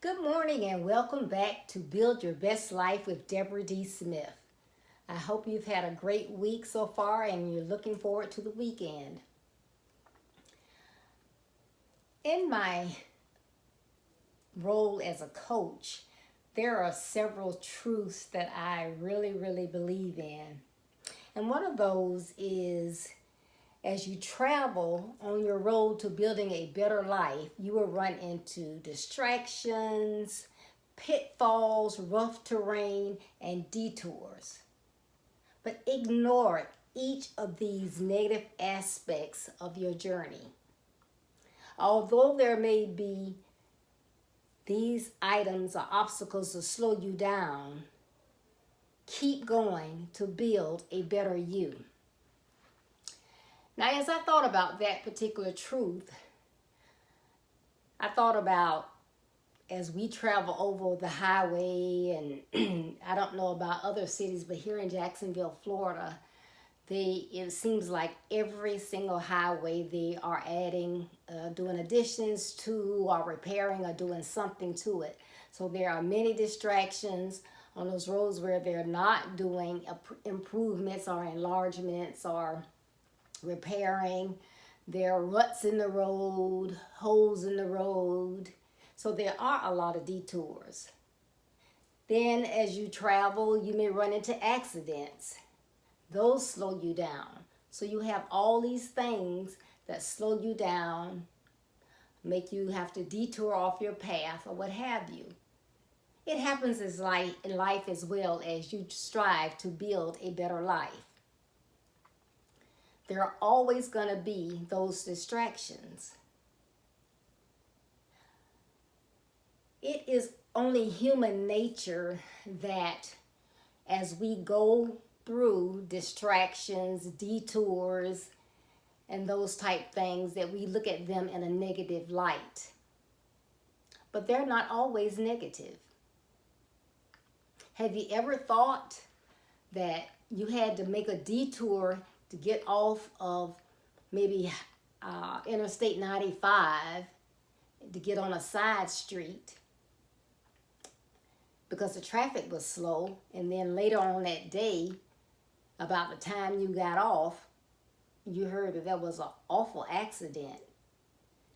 Good morning and welcome back to Build Your Best Life with Deborah D. Smith. I hope you've had a great week so far and you're looking forward to the weekend. In my role as a coach, there are several truths that I really believe in. And one of those is as you travel on your road to building a better life, you will run into distractions, pitfalls, rough terrain, and detours. But ignore each of these negative aspects of your journey. Although there may be these items or obstacles to slow you down, keep going to build a better you. Now, as I thought about that particular truth, I thought about as we travel over the highway, and I don't know about other cities, but here in Jacksonville, Florida, it seems like every single highway they are adding, doing additions to, or repairing, or doing something to it. So there are many distractions on those roads where they're not doing improvements or enlargements or repairing. There are ruts in the road, holes in the road. So there are a lot of detours. Then as you travel, you may run into accidents. Those slow you down. So you have all these things that slow you down, make you have to detour off your path or what have you. It happens in life as well as you strive to build a better life. There are always going to be those distractions. It is only human nature that as we go through distractions, detours, and those type things, that we look at them in a negative light. But they're not always negative. Have you ever thought that you had to make a detour to get off of maybe Interstate 95 to get on a side street because the traffic was slow, and then later on that day, about the time you got off, you heard that there was an awful accident?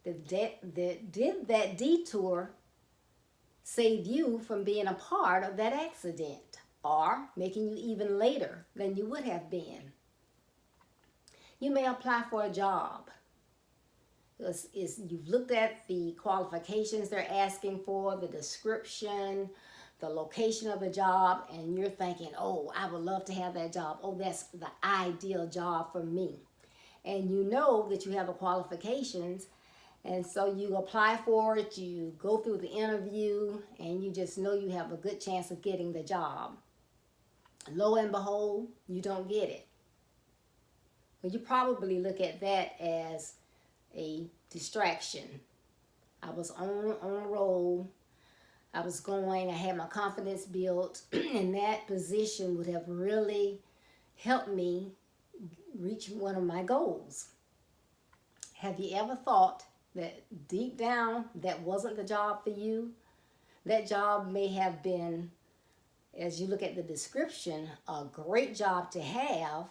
Did that detour save you from being a part of that accident or making you even later than you would have been? You may apply for a job. You've looked at the qualifications they're asking for, the description, the location of the job, and you're thinking, oh, I would love to have that job. Oh, that's the ideal job for me. And you know that you have the qualifications, and so you apply for it, you go through the interview, and you just know you have a good chance of getting the job. Lo and behold, you don't get it. Well, you probably look at that as a distraction. I was on a roll. I was going, I had my confidence built, and that position would have really helped me reach one of my goals. Have you ever thought that deep down that wasn't the job for you? That job may have been, as you look at the description, a great job to have,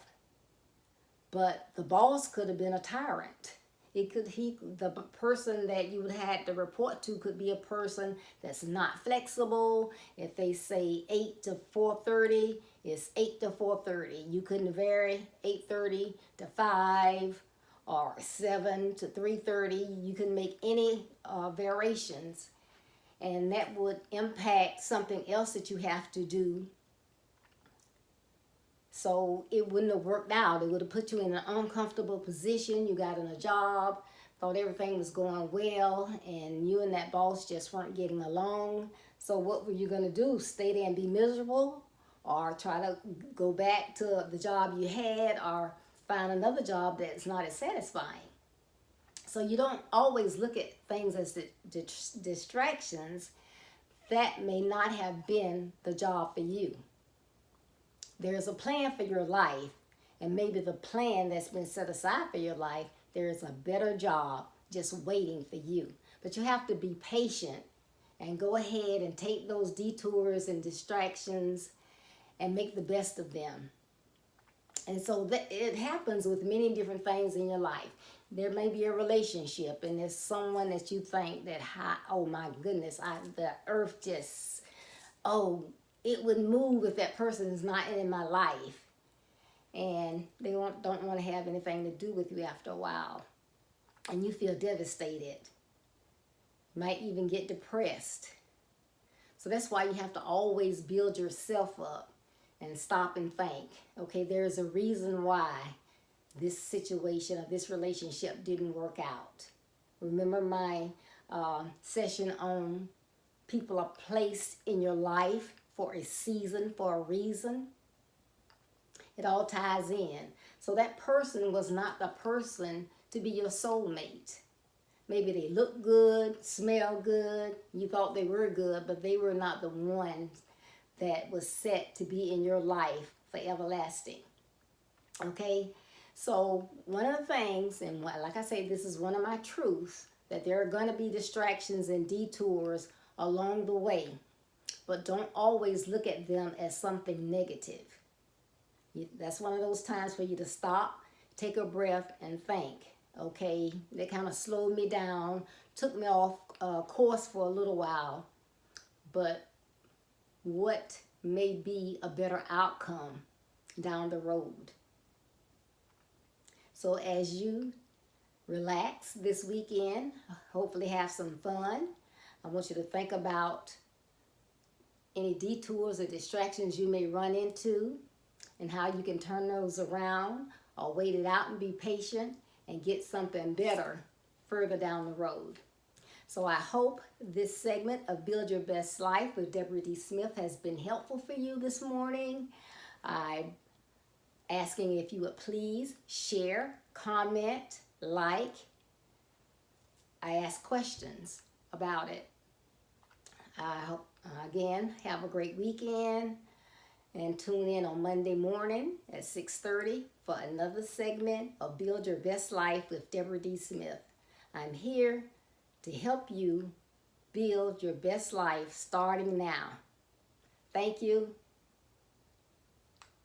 but the boss could have been a tyrant. The person that you would have to report to could be a person that's not flexible. If they say 8 to 4:30, it's 8 to 4:30. You couldn't vary 8:30 to 5 or 7 to 3:30. You can make any variations, and that would impact something else that you have to do. So it wouldn't have worked out. It would have put you in an uncomfortable position. You got in a job, thought everything was going well, and you and that boss just weren't getting along. So what were you going to do? Stay there and be miserable? Or try to go back to the job you had, or find another job that's not as satisfying? So you don't always look at things as distractions. That may not have been the job for you. There's a plan for your life, and maybe the plan that's been set aside for your life, there is a better job just waiting for you. But you have to be patient and go ahead and take those detours and distractions and make the best of them. And so that it happens with many different things in your life. There may be a relationship, and there's someone that you think that, oh my goodness, the earth just, oh, it would move if that person is not in my life. And they don't want to have anything to do with you after a while. And you feel devastated. Might even get depressed. So that's why you have to always build yourself up and stop and think. Okay, there's a reason why this situation or this relationship didn't work out. Remember my session on people are placed in your life for a season, for a reason? It all ties in. So that person was not the person to be your soulmate. Maybe they look good, smell good, you thought they were good, but they were not the ones that was set to be in your life for everlasting. Okay? So one of the things, and like I say, this is one of my truths, that there are going to be distractions and detours along the way. But don't always look at them as something negative. That's one of those times for you to stop, take a breath, and think. Okay, they kind of slowed me down, took me off course for a little while. But what may be a better outcome down the road? So as you relax this weekend, hopefully have some fun, I want you to think about any detours or distractions you may run into and how you can turn those around or wait it out and be patient and get something better further down the road. So I hope this segment of Build Your Best Life with Deborah D. Smith has been helpful for you this morning. I'm asking if you would please share, comment, like. I ask questions about it. I hope, again, have a great weekend and tune in on Monday morning at 6:30 for another segment of Build Your Best Life with Deborah D. Smith. I'm here to help you build your best life starting now. Thank you.